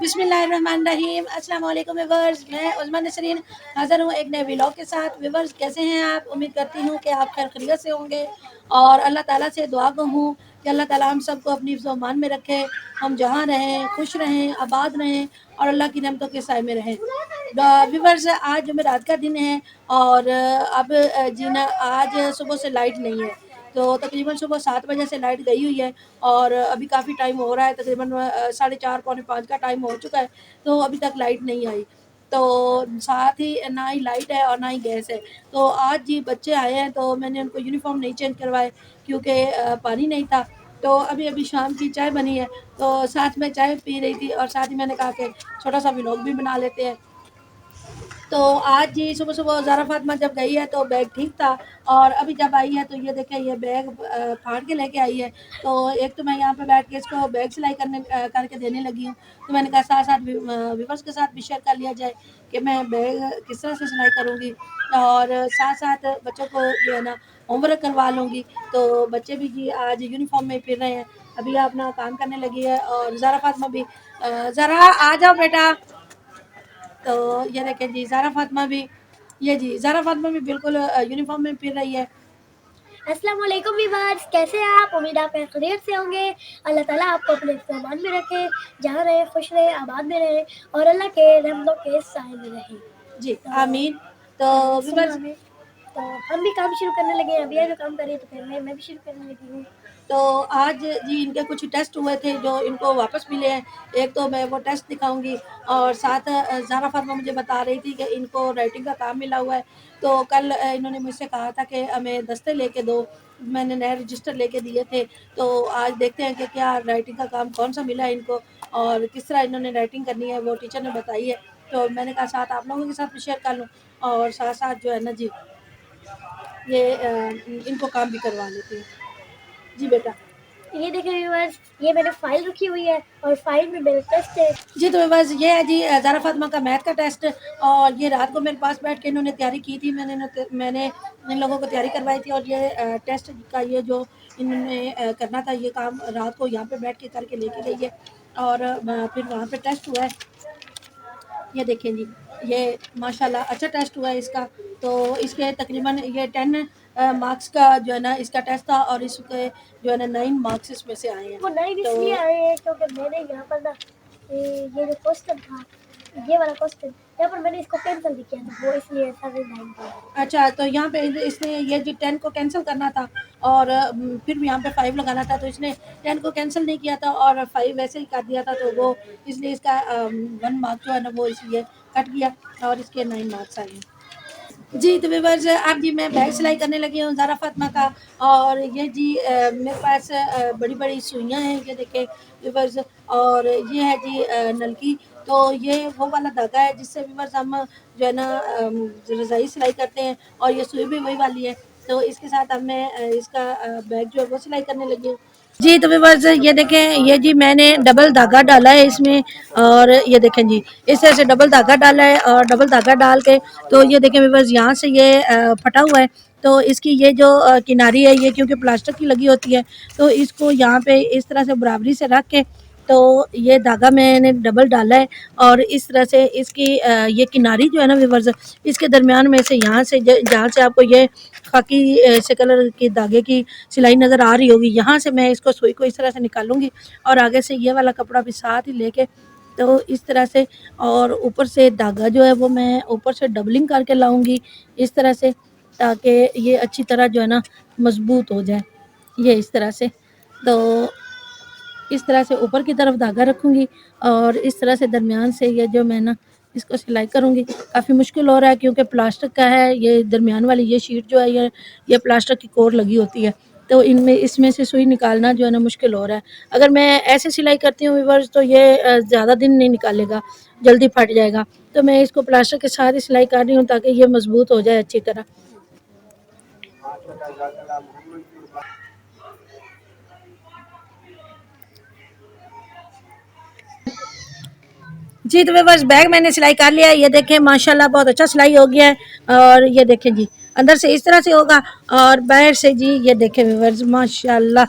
बिस्मिल्लाहिर्रहमानिर्रहीम। अस्सलाम वालेकुम व्यूअर्स, मैं उज़्मा नसरीन हाज़िर हूँ एक नए व्लॉग के साथ। व्यूअर्स कैसे हैं आप? उम्मीद करती हूँ कि आप खैर खैरियत से होंगे और अल्लाह ताला से दुआ गो हूँ कि अल्लाह ताला हम सबको अपनी हिफ्ज़-ओ-मान में रखे, हम जहाँ रहें खुश रहें, आबाद रहें और अल्लाह की नेमतों के साए में रहें। व्यूअर्स आज जुमेरात का दिन है और अब जीना आज सुबह से लाइट नहीं है, तो तकरीबन सुबह 7 बजे से लाइट गई हुई है और अभी काफ़ी टाइम हो रहा है, तकरीबन साढ़े 4 पौने 5 का टाइम हो चुका है, तो अभी तक लाइट नहीं आई। तो साथ ही ना ही लाइट है और ना ही गैस है। तो आज जी बच्चे आए हैं तो मैंने उनको यूनिफ़ॉर्म नहीं चेंज करवाए क्योंकि पानी नहीं था। तो अभी-अभी शाम की चाय बनी है, तो साथ में चाय पी रही थी और साथ ही मैंने कहा कि छोटा-सा व्लॉग भी बना लेते हैं। तो आज जी सुबह-सुबह ज़ारा फ़ातिमा जब गई है तो बैग ठीक था और अभी जब आई है तो ये देखें ये बैग फाड़ के लेके आई है। तो एक तो मैं यहाँ पे बैठ के इसको बैग सिलाई करके देने लगी हूँ। तो मैंने कहा साथ-साथ व्यूअर्स के साथ भी शेयर कर लिया जाए कि मैं बैग किस तरह से सिलाई करूँगी और साथ-साथ बच्चों को जो है ना होमवर्क करवा लूँगी। तो बच्चे भी जी आज यूनिफ़ॉर्म में फिर रहे हैं। अभी अपना काम करने लगी है और ज़ारा फ़ातिमा भी ज़रा आ जाओ बेटा। तो ये देखें जी ज़ारा फ़ातिमा भी ये जी ज़ारा फ़ातिमा भी बिल्कुल यूनिफ़ॉर्म में फिर रही है। अस्सलाम वालेकुम व्यूअर्स, कैसे हैं आप? उम्मीद आप खैरियत से होंगे। अल्लाह ताला आपको अपने सामान में रखे, जहाँ रहे खुश रहे, आबाद में रहे और अल्लाह के रहमतों के साए में रहे। जी, तो आमीन। तो सुम्मा व्यूअर्स आमीन। तो हम भी काम शुरू करने लगे हैं, अभी ये जो काम कर रही है तो फिर मैं भी शुरू करने लगी हूँ। तो आज जी इनके कुछ टेस्ट हुए थे जो इनको वापस मिले हैं। एक तो मैं वो टेस्ट दिखाऊँगी और साथ ज़ारा फ़ातिमा मुझे बता रही थी कि इनको राइटिंग का काम मिला हुआ है। तो कल इन्होंने मुझसे कहा था कि हमें दस्ते लेके दो, मैंने नए रजिस्टर लेके दिए थे। तो आज देखते हैं कि क्या राइटिंग का काम कौन-सा मिला है इनको और किस तरह इन्होंने राइटिंग करनी है वो टीचर ने बताई है। तो मैंने कहा साथ आप लोगों के साथ भी शेयर कर लूँ और साथ-साथ जो है ना जी ये इनको काम भी करवा लेती हूँ। जी बेटा। ये देखें व्यूअर्स, ये मैंने फाइल रखी हुई है और फाइल में मेरे टेस्ट है। जी, तो बस ये है जी ज़ारा फ़ातिमा का मैथ का टेस्ट और ये रात को मेरे पास बैठ के इन्होंने तैयारी की थी। मैंने इन लोगों को तैयारी करवाई थी और ये टेस्ट का ये जो इन्होंने करना था ये काम रात को यहाँ पे बैठ के करके लेके गई है और फिर वहाँ पे टेस्ट हुआ है। ये देखें जी, ये माशाल्लाह अच्छा टेस्ट हुआ है इसका। तो इसके तकरीबन ये 10 मार्क्स का जो है ना इसका टेस्ट था और इसके जो है ना 9 मार्क्स इसमें से आए हैं। वो 9 तो इसलिए आए हैं क्योंकि मैंने यहाँ पर ना ये जो क्वेश्चन था, ये वाला क्वेश्चन यहाँ पर मैंने इसको कैंसिल भी किया था, वो इसलिए सारे 9 आए। अच्छा, तो यहाँ पे इसने ये जो 10 को कैंसल करना था और फिर भी यहाँ पे 5 लगाना था, तो इसने 10 को कैंसल नहीं किया था और 5 वैसे ही कर दिया था, तो वो इसलिए इसका 1 मार्क जो है ना वो इसलिए कट गया और इसके 9 मार्क्स आए हैं। जी, तो व्यूअर्स अब जी मैं बैग सिलाई करने लगी हूँ ज़ारा फ़ातिमा का और ये जी मेरे पास बड़ी-बड़ी सुइयाँ हैं, ये देखें व्यूअर्स और ये है जी नलकी। तो ये वो वाला धागा है जिससे व्यूअर्स हम जो है ना रज़ाई सिलाई करते हैं और ये सुई भी वही वाली है। तो इसके साथ अब मैं इसका बैग जो है वो सिलाई करने लगी हूँ। जी, तो व्यूअर्स ये देखें ये जी मैंने डबल धागा डाला है इसमें और ये देखें जी इस तरह से डबल धागा डाला है और डबल धागा डाल के तो ये देखें व्यूअर्स यहाँ से ये फटा हुआ है। तो इसकी ये जो किनारी है ये क्योंकि प्लास्टिक की लगी होती है तो इसको यहाँ पे इस तरह से बराबरी से रख के तो ये धागा मैंने डबल डाला है और इस तरह से इसकी ये किनारी जो है ना व्यूअर्स इसके दरमियान में से यहाँ से जहाँ से आपको ये खाकी से कलर के धागे की सिलाई नज़र आ रही होगी, यहाँ से मैं इसको सुई को इस तरह से निकालूंगी और आगे से ये वाला कपड़ा भी साथ ही लेके तो इस तरह से और ऊपर से धागा जो है वो मैं ऊपर से डबलिंग करके लाऊंगी इस तरह से ताकि ये अच्छी तरह जो है ना मजबूत हो जाए। ये इस तरह से तो इस तरह से ऊपर की तरफ धागा रखूँगी और इस तरह से दरमियान से ये जो मैं ना इसको सिलाई करूँगी। काफ़ी मुश्किल हो रहा है क्योंकि प्लास्टिक का है, ये दरमियान वाली ये शीट जो है ये प्लास्टिक की कोर लगी होती है। तो इनमें इसमें से सुई निकालना जो है ना मुश्किल हो रहा है। अगर मैं ऐसे सिलाई करती हूँ व्यूअर्स तो ये ज़्यादा दिन नहीं निकालेगा, जल्दी फट जाएगा। तो मैं इसको प्लास्टिक के साथ ही सिलाई कर रही हूँ ताकि ये मज़बूत हो जाए अच्छी तरह। जी, तो बस बैग मैंने सिलाई कर लिया है। ये देखें माशाल्लाह बहुत अच्छा सिलाई हो गया है और ये देखें जी अंदर से इस तरह से होगा और बाहर से जी ये देखें व्यूअर्स माशाल्लाह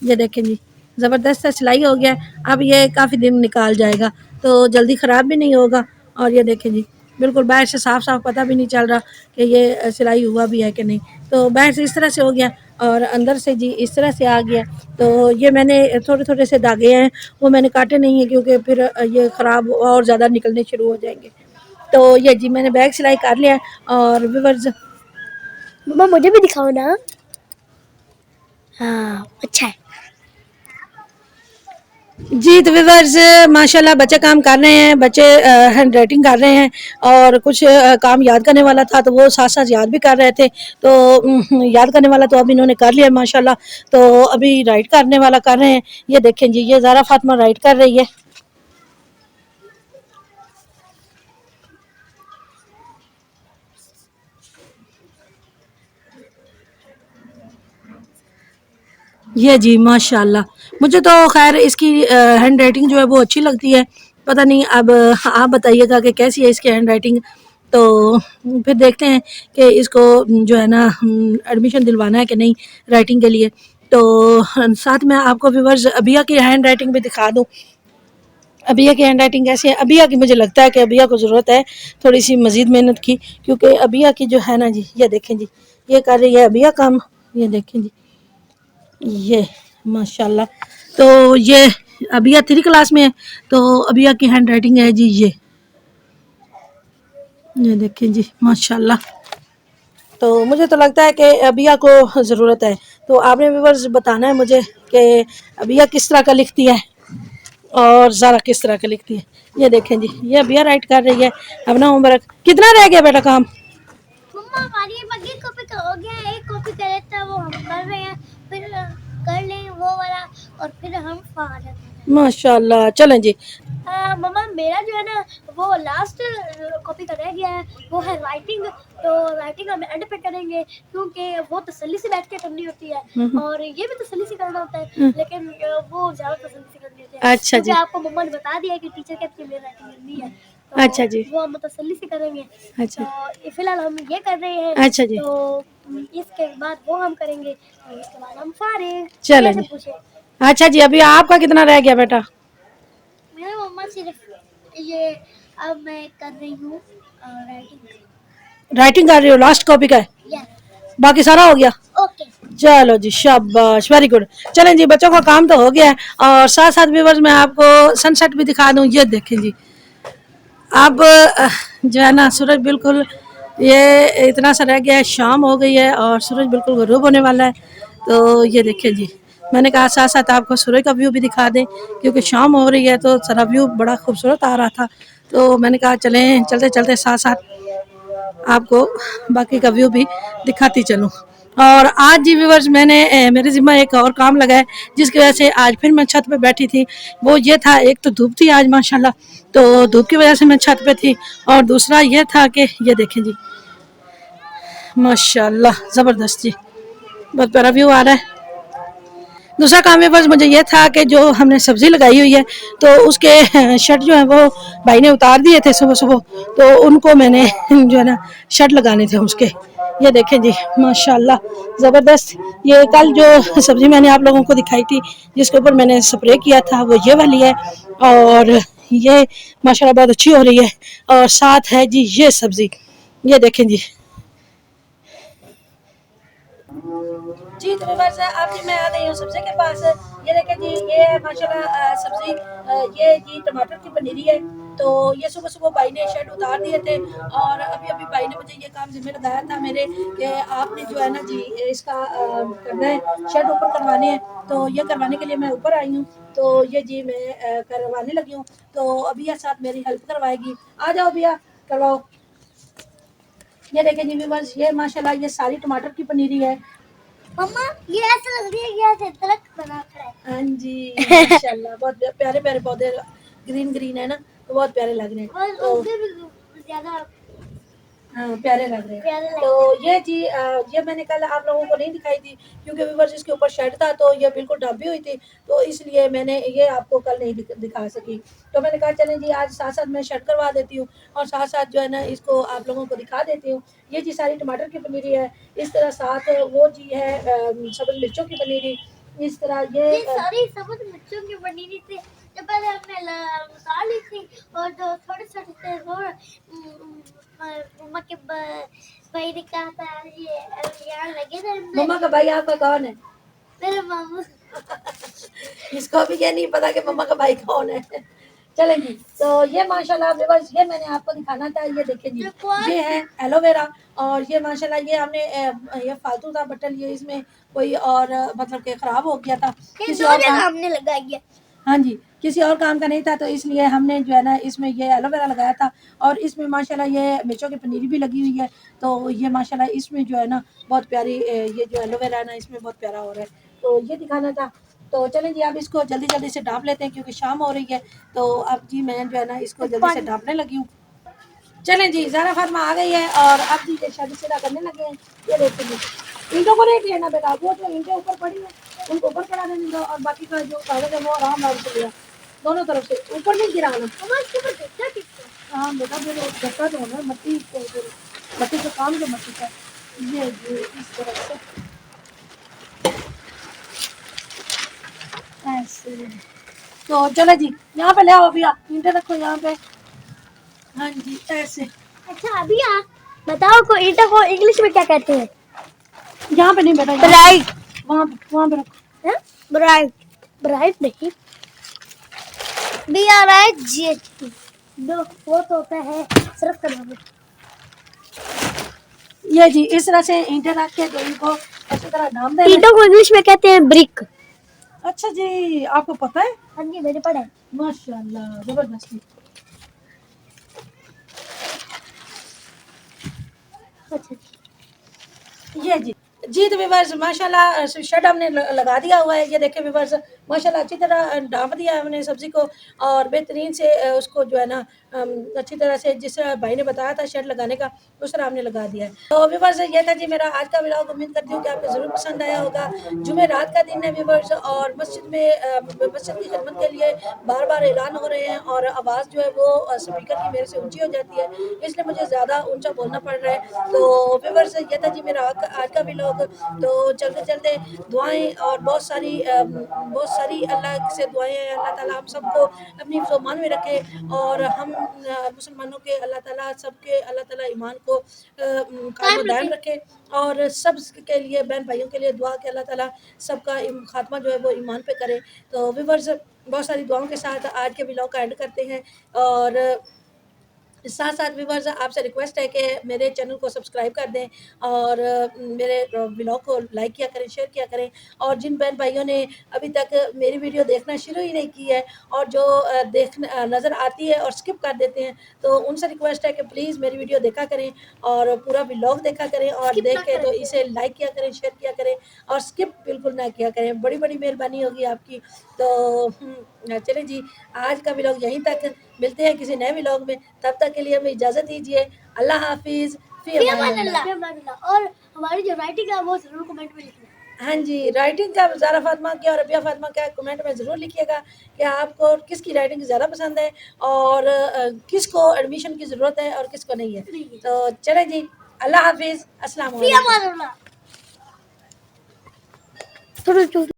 ये देखें जी ज़बरदस्त सा सिलाई हो गया है। अब ये काफ़ी दिन निकाल जाएगा, तो जल्दी ख़राब भी नहीं होगा। और ये देखें जी, बिल्कुल बाहर से साफ-साफ पता भी नहीं चल रहा कि ये सिलाई हुआ भी है कि नहीं। तो बाहर से इस तरह से हो गया और अंदर से जी इस तरह से आ गया। तो ये मैंने थोड़े-थोड़े से धागे हैं, वो मैंने काटे नहीं हैं क्योंकि फिर ये ख़राब और ज़्यादा निकलने शुरू हो जाएँगे। तो ये जी मैंने बैग सिलाई कर लिया है और व्यूअर्स मम्मा मुझे भी दिखाओ ना। हाँ अच्छा है। जी, तो व्यूअर्स माशाल्लाह बच्चे काम कर रहे हैं, बच्चे हैंड राइटिंग कर रहे हैं और कुछ काम याद करने वाला था तो वो साथ-साथ याद भी कर रहे थे। तो याद करने वाला तो अब इन्होंने कर लिया माशाल्लाह, तो अभी राइट करने वाला कर रहे हैं। ये देखें जी, ये ज़ारा फातिमा राइट कर रही है। ये जी माशाल्लाह, मुझे तो ख़ैर इसकी हैंड राइटिंग जो है वो अच्छी लगती है। पता नहीं अब आप बताइएगा कि कैसी है इसकी हैंड राइटिंग। तो फिर देखते हैं कि इसको जो है ना एडमिशन दिलवाना है कि नहीं राइटिंग के लिए। तो साथ में आपको व्यूअर्स अबिया की हैंड राइटिंग भी दिखा दूँ। अबिया की हैंड राइटिंग कैसी है? अबिया की मुझे लगता है कि अबिया को ज़रूरत है थोड़ी-सी मज़ीद मेहनत की, क्योंकि अबिया की जो है ना जी, ये देखें जी, ये कर रही है अबिया काम, ये देखें जी। ये माशाल्लाह, तो ये अबिया 3 क्लास में है, तो अबिया की हैंड राइटिंग है जी ये देखें जी माशाल्लाह। तो मुझे तो लगता है कि अबिया को ज़रूरत है। तो आपने व्यूअर्स बताना है मुझे कि अबिया किस तरह का लिखती है और ज़ारा किस तरह का लिखती है। ये देखें जी, ये अबिया राइट कर रही है अपना होमवर्क। कितना रह गया बेटा काम? मम्मा हमारी बग्गी कॉपी का हो गया, एक कॉपी कर लेता है वो हम कर रहे हैं, फिर कर लें वो वाला और फिर हम फारिग हैं। माशाल्लाह, चलें जी। मम्मा मेरा जो है ना वो लास्ट कॉपी का रह गया है, वो है राइटिंग। तो राइटिंग हम एंड पे करेंगे क्योंकि वो तसल्ली से बैठ के करनी होती है और ये भी तसल्ली से करना होता है, लेकिन वो ज़्यादा तसल्ली से करनी होती है अच्छा क्योंकि जी, आपको मम्मा ने बता दिया है कि टीचर कहती है मेरी राइटिंग करनी है, तो अच्छा जी, वो हम तसल्ली से करेंगे। अच्छा, तो फिलहाल हम ये कर रहे हैं, अच्छा जी, तो इसके बाद वो हम करेंगे, तो इसके बाद हम फारिग। चलें कैसे जी। पूछे? अच्छा जी, अभी आपका कितना रह गया बेटा? मेरा मम्मा सिर्फ ये अब मैं कर रही हूँ राइटिंग। राइटिंग कर रही हो, लास्ट कॉपी का है? यस। बाकी सारा हो गया? ओके। चलो जी, शाबाश, वेरी गुड। चलें जी, बच्चों का काम तो हो गया है और साथ-साथ व्यूअर्स मैं आपको सनसेट भी दिखा दूँ। ये देखें जी, अब जो है ना सूरज बिल्कुल ये इतना सा रह गया है, शाम हो गई है और सूरज बिल्कुल ग़ुरूब होने वाला है। तो ये देखें जी, मैंने कहा साथ-साथ आपको सूरज का व्यू भी दिखा दें क्योंकि शाम हो रही है तो सारा व्यू बड़ा खूबसूरत आ रहा था। तो मैंने कहा चलें, चलते-चलते साथ-साथ आपको बाकी का व्यू भी दिखाती चलूँ। और आज जी व्यूअर्स मैंने मेरे ज़िम्मा एक और काम लगा है जिसकी वजह से आज फिर मैं छत पे बैठी थी। वो ये था, एक तो धूप थी आज माशाल्लाह, तो धूप की वजह से मैं छत पे थी और दूसरा ये था कि ये देखें जी माशाल्लाह ज़बरदस्त जी, बहुत प्यारा व्यू आ रहा है। दूसरा काम है बस मुझे ये था कि जो हमने सब्ज़ी लगाई हुई है तो उसके शर्ट जो है वो भाई ने उतार दिए थे सुबह सुबह, तो उनको मैंने जो है ना शर्ट लगाने थे उसके। ये देखें जी माशाल्लाह ज़बरदस्त। ये कल जो सब्ज़ी मैंने आप लोगों को दिखाई थी जिसके ऊपर मैंने स्प्रे किया था वो ये वाली है और ये माशाल्लाह बहुत अच्छी हो रही है। और साथ है जी ये सब्ज़ी, ये देखें जी। जी तो व्यूअर्स अब जी मैं आ गई हूँ सब्जी के पास। ये देखें जी, ये है माशाल्लाह सब्जी, ये जी टमाटर की पनीरी है। तो ये सुबह सुबह भाई ने शेड उतार दिए थे और अभी अभी भाई ने मुझे ये काम जिम्मे लगाया था मेरे कि आपने जो है ना जी इसका करना है, शेड ऊपर करवाने हैं। तो ये करवाने के लिए मैं ऊपर आई हूँ। तो ये जी मैं करवाने लगी हूँ, तो अभिया साथ मेरी हेल्प करवाएगी। आ जाओ भैया, करवाओ। ये देखें जी व्यूअर्स, ये माशाल्लाह ये सारी टमाटर की पनीरी है। मम्मा ये ऐसा लग रही है कि ऐसे दरख्त बना खड़ा है। हाँ जी माशाल्लाह, बहुत प्यारे प्यारे पौधे, ग्रीन ग्रीन है ना, तो बहुत प्यारे लग रहे हैं। और तो उनसे भी ज्यादा हाँ प्यारे लग रहे हैं। प्यारे लग तो ये जी ये मैंने कल आप लोगों को नहीं दिखाई थी क्योंकि व्यूअर्स इसके ऊपर शेड था तो ये बिल्कुल ढाबी हुई थी, तो इसलिए मैंने ये आपको कल नहीं दिखा सकी। तो मैंने कहा चलें जी आज साथ साथ मैं शेड करवा देती हूँ और साथ साथ जो है ना इसको आप लोगों को दिखा देती हूँ। ये जी सारी टमाटर की पनीरी है। इस तरह साथ वो जी है सब्ज़ मिर्चों की पनीरी इस तरह ये सारी समझ बच्चों की बनी हुई थी। जब पहले हमने उतार ली थी और जो छोटे छोटे थे वो मम्मा के भाई ने कहा था ये यहाँ लगे थे हमने। मम्मा का भाई आपका कौन है? मेरे मामू। इसको अभी ये नहीं पता कि मम्मा का भाई कौन है। चलें जी, तो ये माशाल्लाह व्यूअर्स, ये मैंने आपको दिखाना था। ये देखें जी, ये है एलोवेरा, और ये माशाल्लाह ये हमने ये फालतू था बटन, ये इसमें कोई और मतलब कि ख़राब हो गया था किसी और काम। हमने लगाई है। हाँ जी, किसी और काम का नहीं था, तो इसलिए हमने जो है ना इसमें ये एलोवेरा लगाया था। और इसमें माशाल्लाह ये मिर्चों की पनीरी भी लगी हुई है। तो ये माशाल्लाह इसमें जो है ना बहुत प्यारी ये जो एलोवेरा है ना इसमें बहुत प्यारा हो रहा है। तो ये दिखाना था। तो चलें जी, अब इसको जल्दी जल्दी से ढाँप लेते हैं क्योंकि शाम हो रही है। तो अब जी मैं जो है ना इसको जल्दी से ढाँपने लगी हूँ। चलें जी, ज़ारा फातिमा आ गई है और अब जी ये शादी-शुदा करने लगे हैं। ये देखिए जी, ईंटों को नहीं लेना बेटा, वो जो ईंटें ऊपर पड़ी हैं उनको ऊपर चढ़ा देने दो, और बाकी का जो कागज़ है वो आराम-आराम से लिया, दोनों तरफ से ऊपर नहीं गिराना। हाँ बेटा, फिर गत्ता जो है ना मट्टी को, फिर मट्टी का काम जो मट्टी का, ये इस तरह से ऐसे। तो चलो जी, यहाँ पे ले आओ अभी, आप ईंटें रखो यहाँ पे। हाँ जी, ऐसे। अच्छा अभी आप बताओ को ईंटों को इंग्लिश में क्या कहते हैं? यहाँ पे नहीं बेटा, ब्राइट। वहाँ पे रखो। ब्राइट ब्राइट नहीं, BRIGHT। दो वो तो होता है सिर्फ का नाम। ये जी इस तरह से ईंटें रख के तो इनको अच्छी तरह ढाम देना। ईंटों को इंग्लिश में कहते हैं ब्रिक। अच्छा जी, आपको पता है? हाँ जी मैंने पढ़ा है। माशाल्लाह, जबरदस्ती। अच्छा ये जी तो व्यूअर्स माशाल्लाह शेड हमने लगा दिया हुआ है। ये देखें व्यूअर्स, माशाल्लाह अच्छी तरह ढाँप दिया है हमने सब्ज़ी को, और बेहतरीन से उसको जो है ना अच्छी तरह से जिस तरह भाई ने बताया था शेड लगाने का, उस तरह हमने लगा दिया है। तो व्यूअर्स ये था जी मेरा आज का व्लॉग। उम्मीद करती हूँ कि आपको ज़रूर पसंद आया होगा। जुमे रात का दिन है व्यूअर्स, और मस्जिद में मस्जिद की खिदमत के लिए बार-बार ऐलान हो रहे हैं, और आवाज़ जो है वो स्पीकर की मेरे से ऊँची हो जाती है, इसलिए मुझे ज़्यादा ऊँचा बोलना पड़ रहा है। तो व्यूअर्स ये था जी मेरा आज का व्लॉग। तो चलते-चलते दुआएँ और बहुत सारी अल्लाह से दुआएँ हैं, अल्लाह ताला हम सबको अपनी फ़रमान में रखे, और हम मुसलमानों के अल्लाह ताला ईमान को कायम दायम रखे, और सब के लिए बहन भाइयों के लिए दुआ कि अल्लाह ताला सबका खात्मा जो है वो ईमान पे करे। तो व्यूअर्स बहुत सारी दुआओं के साथ आज के व्लॉग का एंड करते हैं, और साथ साथ व्यूअर्स आपसे रिक्वेस्ट है कि मेरे चैनल को सब्सक्राइब कर दें, और मेरे व्लॉग को लाइक किया करें, शेयर किया करें। और जिन बहन भाइयों ने अभी तक मेरी वीडियो देखना शुरू ही नहीं की है, और जो नज़र आती है और स्किप कर देते हैं, तो उनसे रिक्वेस्ट है कि प्लीज़ मेरी वीडियो देखा करें और पूरा व्लॉग देखा करें, और देख के तो इसे लाइक किया करें, शेयर किया करें, और स्किप बिल्कुल ना किया करें। बड़ी बड़ी मेहरबानी होगी आपकी। तो चलें जी, आज का व्लॉग यहीं तक, मिलते हैं किसी नए व्लॉग में। तब तक के लिए हमें इजाज़त दीजिए। अल्लाह हाफिज़, फ़ी अमान अल्लाह। और हमारी जो राइटिंग है वो जरूर कमेंट में लिखना। हाँ जी, राइटिंग का ज़ारा फातिमा की और रबिया फातिमा का कमेंट में ज़रूर लिखिएगा कि आपको किसकी राइटिंग ज़्यादा पसंद है, और किसको एडमिशन की ज़रूरत है और किसको नहीं है। तो चलें जी, अल्लाह हाफिज़, अस्सलाम वालेकुम। फी अमान अल्लाह।